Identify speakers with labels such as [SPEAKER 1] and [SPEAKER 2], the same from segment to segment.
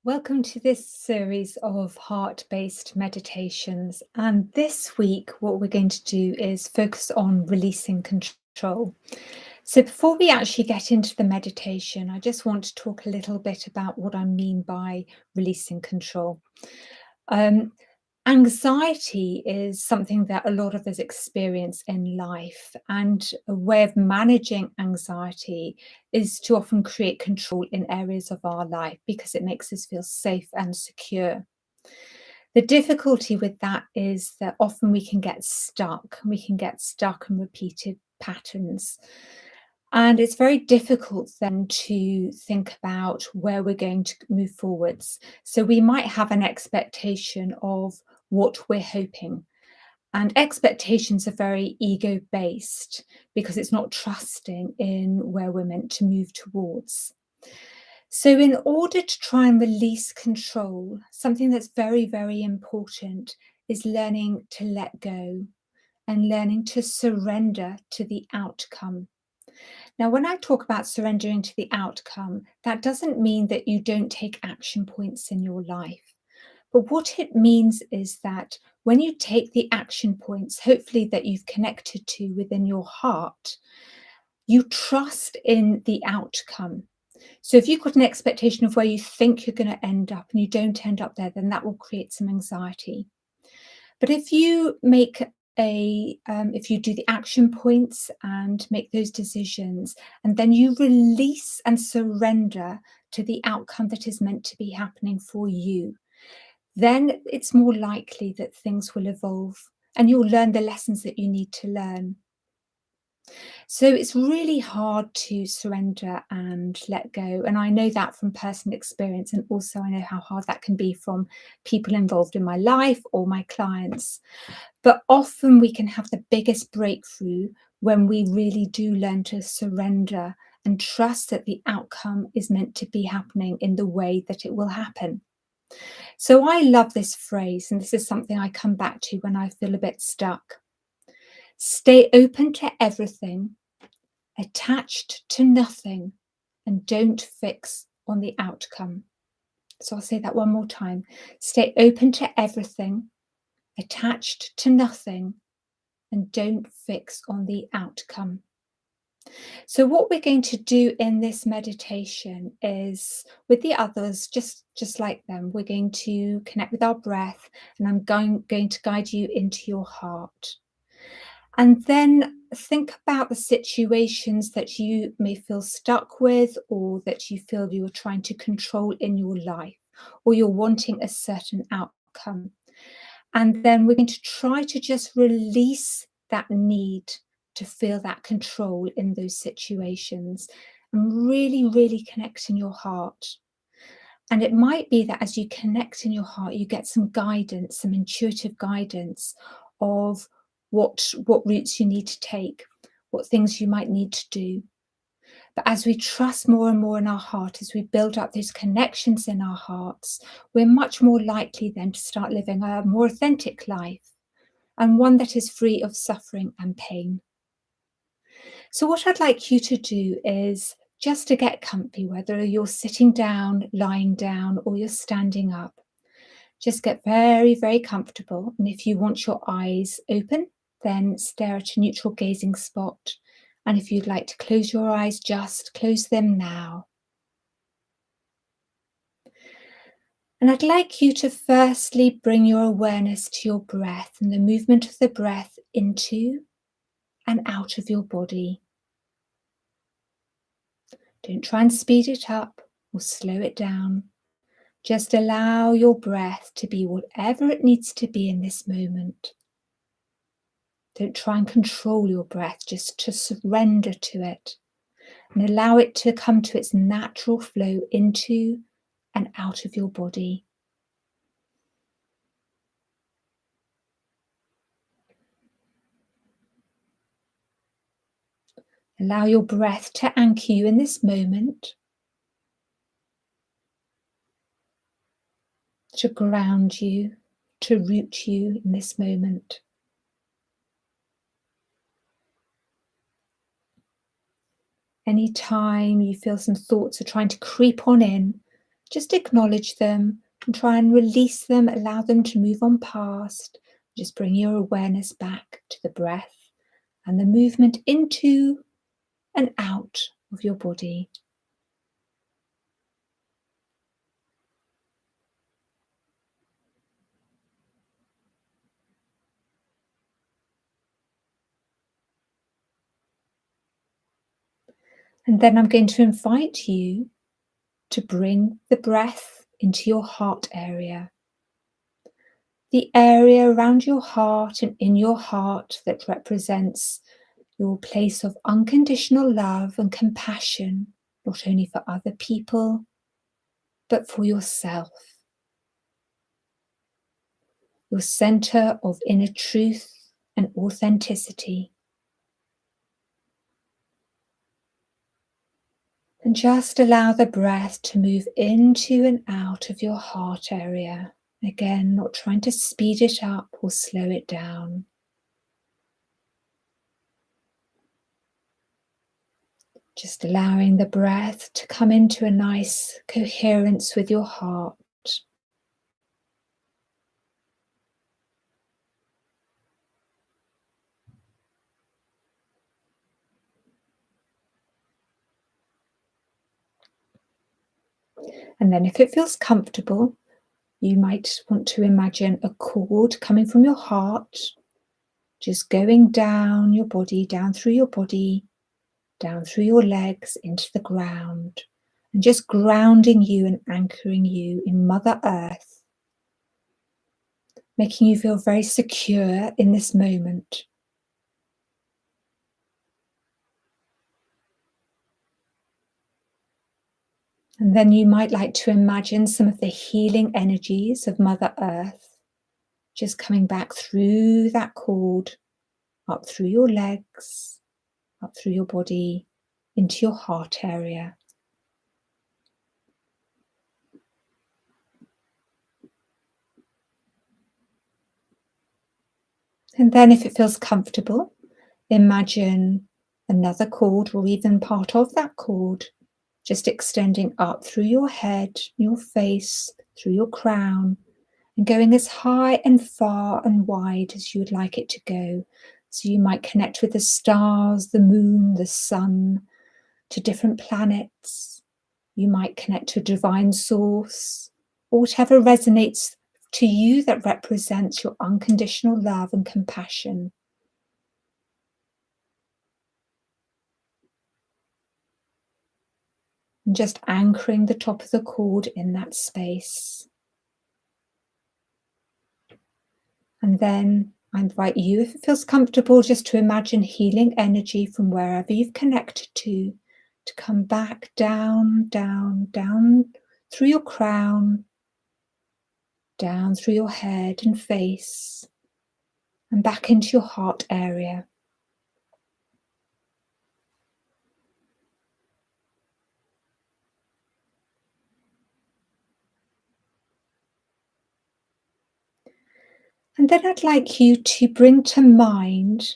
[SPEAKER 1] Welcome to this series of heart based meditations. And this week, what we're going to do is focus on releasing control. So, before we actually get into the meditation, I just want to talk a little bit about what I mean by releasing control. Um, Anxiety is something that a lot of us experience in life, and a way of managing anxiety is to often create control in areas of our life because it makes us feel safe and secure. The difficulty with that is that often we can get stuck. We can get stuck in repeated patterns. And it's very difficult then to think about where we're going to move forwards. So we might have an expectation of what we're hoping. And expectations are very ego based because it's not trusting in where we're meant to move towards. So, in order to try and release control, something that's very, very important is learning to let go and learning to surrender to the outcome. Now, when I talk about surrendering to the outcome, that doesn't mean that you don't take action points in your life. But what it means is that when you take the action points, hopefully that you've connected to within your heart, you trust in the outcome. So if you've got an expectation of where you think you're going to end up and you don't end up there, then that will create some anxiety. But if you do the action points and make those decisions, and then you release and surrender to the outcome that is meant to be happening for you, then it's more likely that things will evolve and you'll learn the lessons that you need to learn. So it's really hard to surrender and let go. And I know that from personal experience. And also, I know how hard that can be from people involved in my life or my clients. But often we can have the biggest breakthrough when we really do learn to surrender and trust that the outcome is meant to be happening in the way that it will happen. So I love this phrase, and this is something I come back to when I feel a bit stuck. Stay open to everything, attached to nothing, and don't fix on the outcome. So I'll say that one more time. Stay open to everything, attached to nothing, and don't fix on the outcome. So what we're going to do in this meditation is with the others, just like them, we're going to connect with our breath, and I'm going to guide you into your heart. And then think about the situations that you may feel stuck with, or that you feel you're trying to control in your life, or you're wanting a certain outcome. And then we're going to try to just release that need to feel that control in those situations and really, really connect in your heart. And it might be that as you connect in your heart, you get some guidance, some intuitive guidance of what routes you need to take, what things you might need to do. But as we trust more and more in our heart, as we build up those connections in our hearts, we're much more likely then to start living a more authentic life, and one that is free of suffering and pain. So, what I'd like you to do is just to get comfy, whether you're sitting down, lying down, or you're standing up, just get very, very comfortable. And if you want your eyes open, then stare at a neutral gazing spot. And if you'd like to close your eyes, just close them now. And I'd like you to firstly bring your awareness to your breath and the movement of the breath into and out of your body. Don't try and speed it up or slow it down. Just allow your breath to be whatever it needs to be in this moment. Don't try and control your breath, just to surrender to it and allow it to come to its natural flow into and out of your body. Allow your breath to anchor you in this moment, to ground you, to root you in this moment. Anytime you feel some thoughts are trying to creep on in, Just acknowledge them and try and release them, allow them to move on past. Just bring your awareness back to the breath and the movement into and out of your body. And then I'm going to invite you to bring the breath into your heart area. The area around your heart and in your heart that represents your place of unconditional love and compassion, not only for other people, but for yourself. Your center of inner truth and authenticity. And just allow the breath to move into and out of your heart area. Again, not trying to speed it up or slow it down. Just allowing the breath to come into a nice coherence with your heart. And then if it feels comfortable, you might want to imagine a cord coming from your heart, just going down your body, down through your body, down through your legs into the ground, and just grounding you and anchoring you in Mother Earth, making you feel very secure in this moment. And then you might like to imagine some of the healing energies of Mother Earth just coming back through that cord, up through your legs, up through your body, into your heart area. And then if it feels comfortable, imagine another cord or even part of that cord just extending up through your head, your face, through your crown, and going as high and far and wide as you would like it to go. So you might connect with the stars, the moon, the sun, to different planets. You might connect to a divine source, or whatever resonates to you that represents your unconditional love and compassion. And just anchoring the top of the cord in that space. And then I invite you, if it feels comfortable, just to imagine healing energy from wherever you've connected to come back down, down, down through your crown, down through your head and face, and back into your heart area. And then I'd like you to bring to mind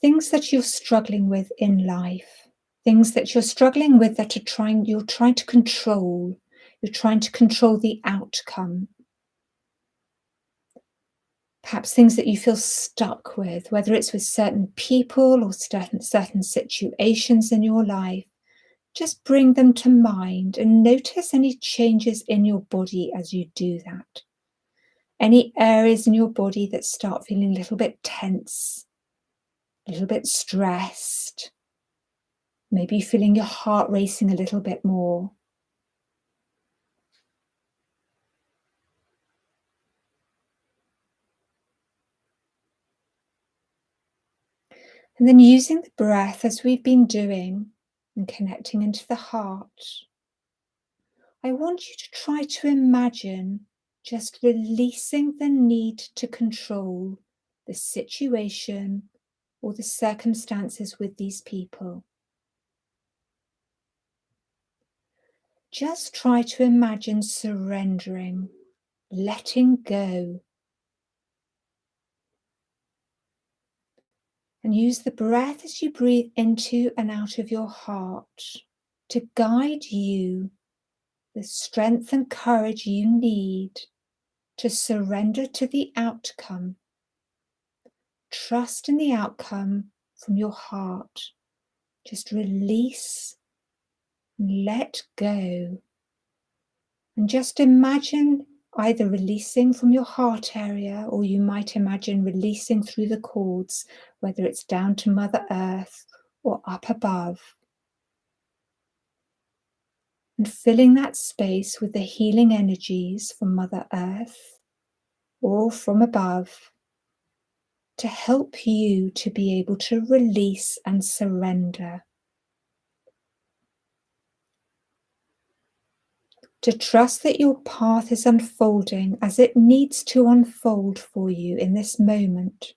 [SPEAKER 1] things that you're struggling with in life, things that you're struggling with that you're trying to control. You're trying to control the outcome. Perhaps things that you feel stuck with, whether it's with certain people or certain situations in your life. Just bring them to mind and notice any changes in your body as you do that. Any areas in your body that start feeling a little bit tense, a little bit stressed, maybe feeling your heart racing a little bit more. And then using the breath as we've been doing and connecting into the heart, I want you to try to imagine just releasing the need to control the situation or the circumstances with these people. Just try to imagine surrendering, letting go, and use the breath as you breathe into and out of your heart to guide you, the strength and courage you need to surrender to the outcome. Trust in the outcome from your heart. Just release and let go. And just imagine either releasing from your heart area, or you might imagine releasing through the cords, whether it's down to Mother Earth or up above. And filling that space with the healing energies from Mother Earth or from above to help you to be able to release and surrender. To trust that your path is unfolding as it needs to unfold for you in this moment.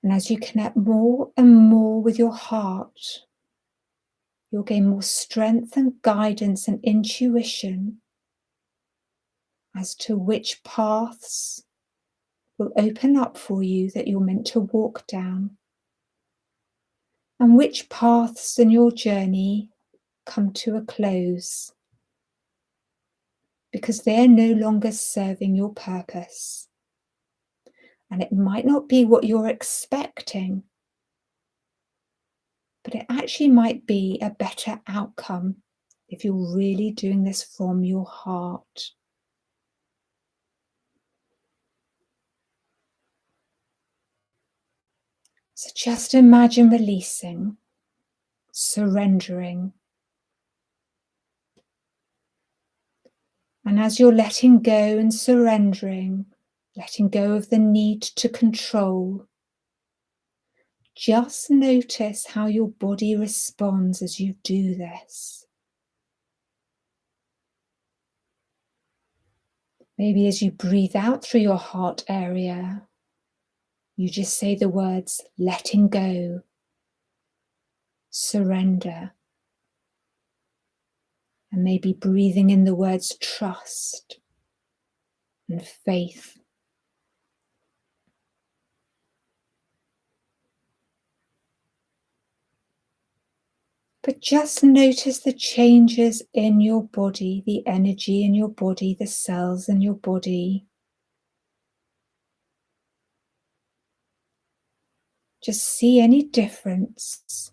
[SPEAKER 1] And as you connect more and more with your heart, you'll gain more strength and guidance and intuition as to which paths will open up for you that you're meant to walk down, and which paths in your journey come to a close because they're no longer serving your purpose. And it might not be what you're expecting, but it actually might be a better outcome if you're really doing this from your heart. So just imagine releasing, surrendering. And as you're letting go and surrendering, letting go of the need to control, just notice how your body responds as you do this. Maybe as you breathe out through your heart area, you just say the words letting go, surrender, and maybe breathing in the words trust and faith. But just notice the changes in your body, the energy in your body, the cells in your body. Just see any difference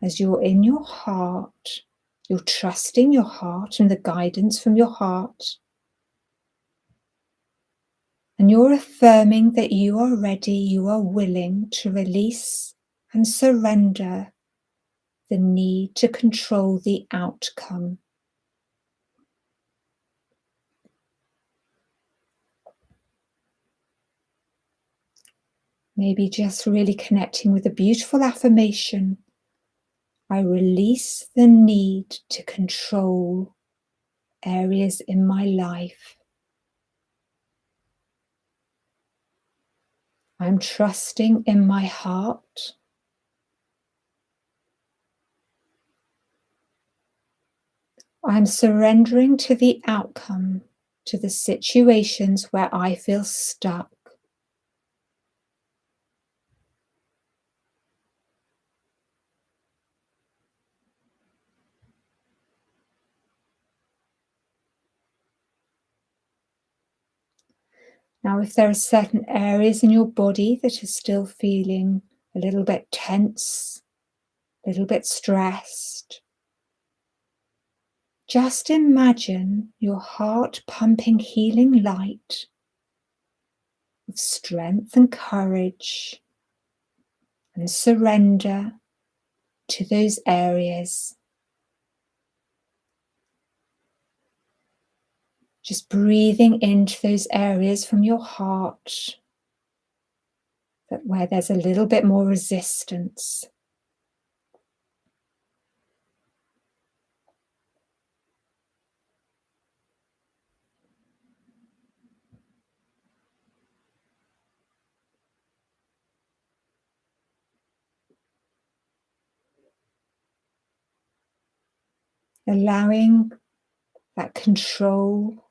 [SPEAKER 1] as you're in your heart. You're trusting your heart and the guidance from your heart. And you're affirming that you are ready, you are willing to release and surrender the need to control the outcome. Maybe just really connecting with a beautiful affirmation. I release the need to control areas in my life. I'm trusting in my heart. I'm surrendering to the outcome, to the situations where I feel stuck. Now, if there are certain areas in your body that are still feeling a little bit tense, a little bit stressed, just imagine your heart pumping healing light of strength and courage and surrender to those areas. Just breathing into those areas from your heart where there's a little bit more resistance. Allowing that control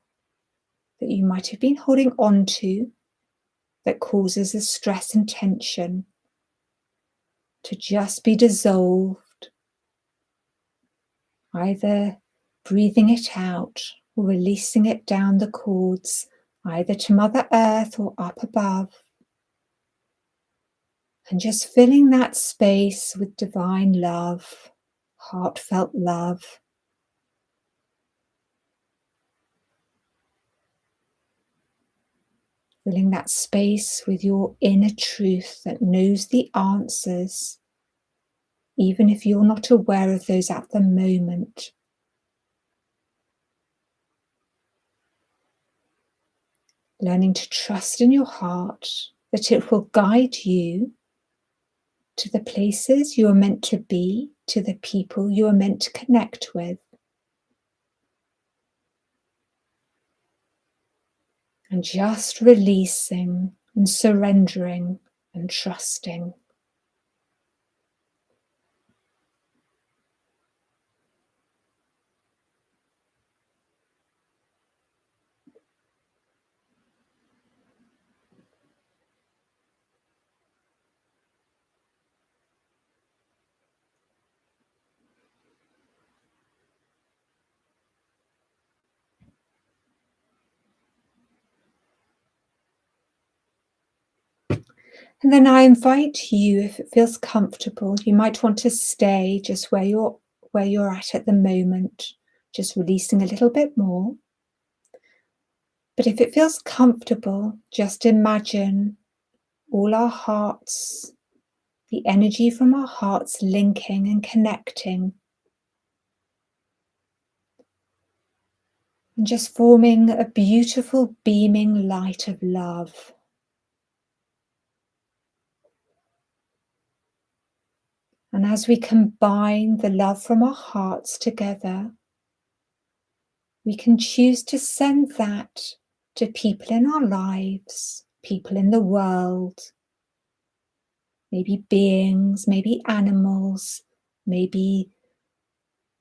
[SPEAKER 1] that you might have been holding on to that causes the stress and tension to just be dissolved, either breathing it out or releasing it down the cords, either to Mother Earth or up above. And just filling that space with divine love, heartfelt love. Filling that space with your inner truth that knows the answers, even if you're not aware of those at the moment. Learning to trust in your heart that it will guide you to the places you are meant to be, to the people you are meant to connect with. And just releasing and surrendering and trusting. And then I invite you, if it feels comfortable, you might want to stay just where you're at the moment, just releasing a little bit more. But if it feels comfortable, just imagine all our hearts, the energy from our hearts linking and connecting, and just forming a beautiful beaming light of love. And as we combine the love from our hearts together, we can choose to send that to people in our lives, people in the world, maybe beings, maybe animals, maybe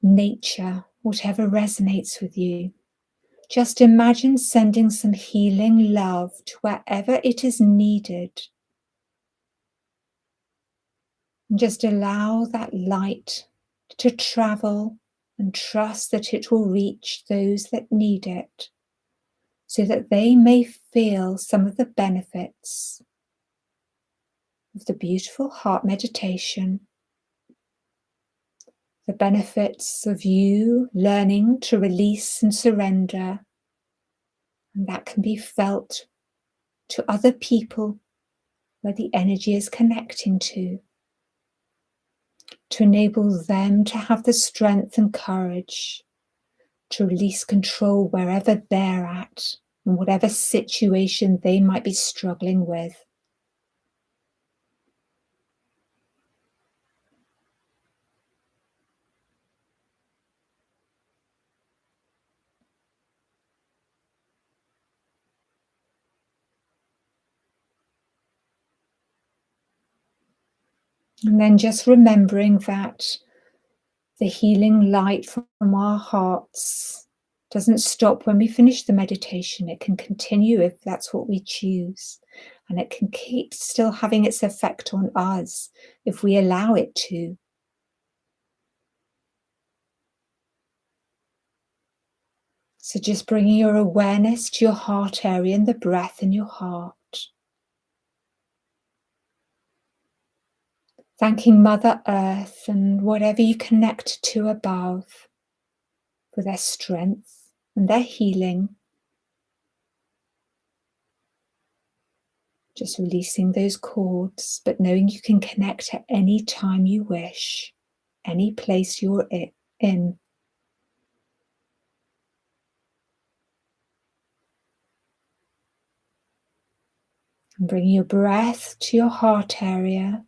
[SPEAKER 1] nature, whatever resonates with you. Just imagine sending some healing love to wherever it is needed. And just allow that light to travel and trust that it will reach those that need it, so that they may feel some of the benefits of the beautiful heart meditation, the benefits of you learning to release and surrender. And that can be felt to other people where the energy is connecting to enable them to have the strength and courage to release control wherever they're at and whatever situation they might be struggling with. And then just remembering that the healing light from our hearts doesn't stop when we finish the meditation. It can continue if that's what we choose. And it can keep still having its effect on us if we allow it to. So just bringing your awareness to your heart area and the breath in your heart. Thanking Mother Earth and whatever you connect to above for their strength and their healing. Just releasing those cords, but knowing you can connect at any time you wish, any place you're in. And bringing your breath to your heart area.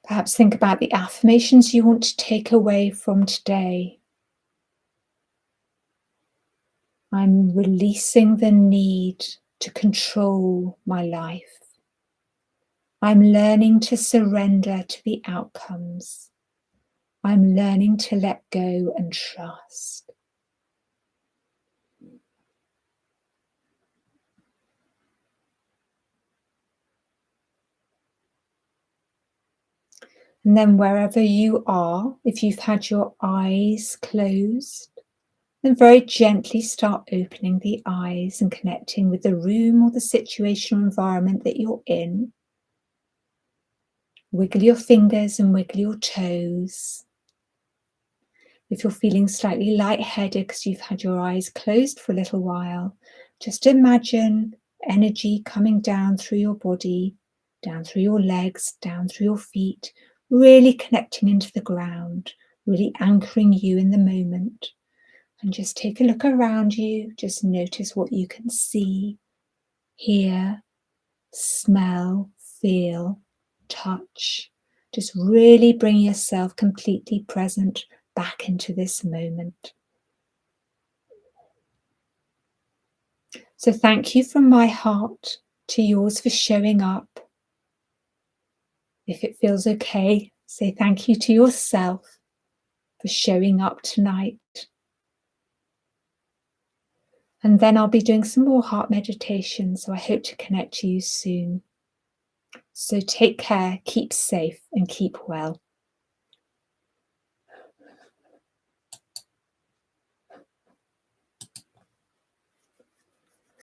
[SPEAKER 1] Perhaps think about the affirmations you want to take away from today. I'm releasing the need to control my life. I'm learning to surrender to the outcomes. I'm learning to let go and trust. And then wherever you are, if you've had your eyes closed, then very gently start opening the eyes and connecting with the room or the situation or environment that you're in. Wiggle your fingers and wiggle your toes. If you're feeling slightly lightheaded because you've had your eyes closed for a little while, just imagine energy coming down through your body, down through your legs, down through your feet, really connecting into the ground, really anchoring you in the moment. And just take a look around you. Just notice what you can see, hear, smell, feel, touch. Just really bring yourself completely present back into this moment. So thank you from my heart to yours for showing up. If it feels okay, say thank you to yourself for showing up tonight. And then I'll be doing some more heart meditation, so I hope to connect to you soon. So take care, keep safe, and keep well.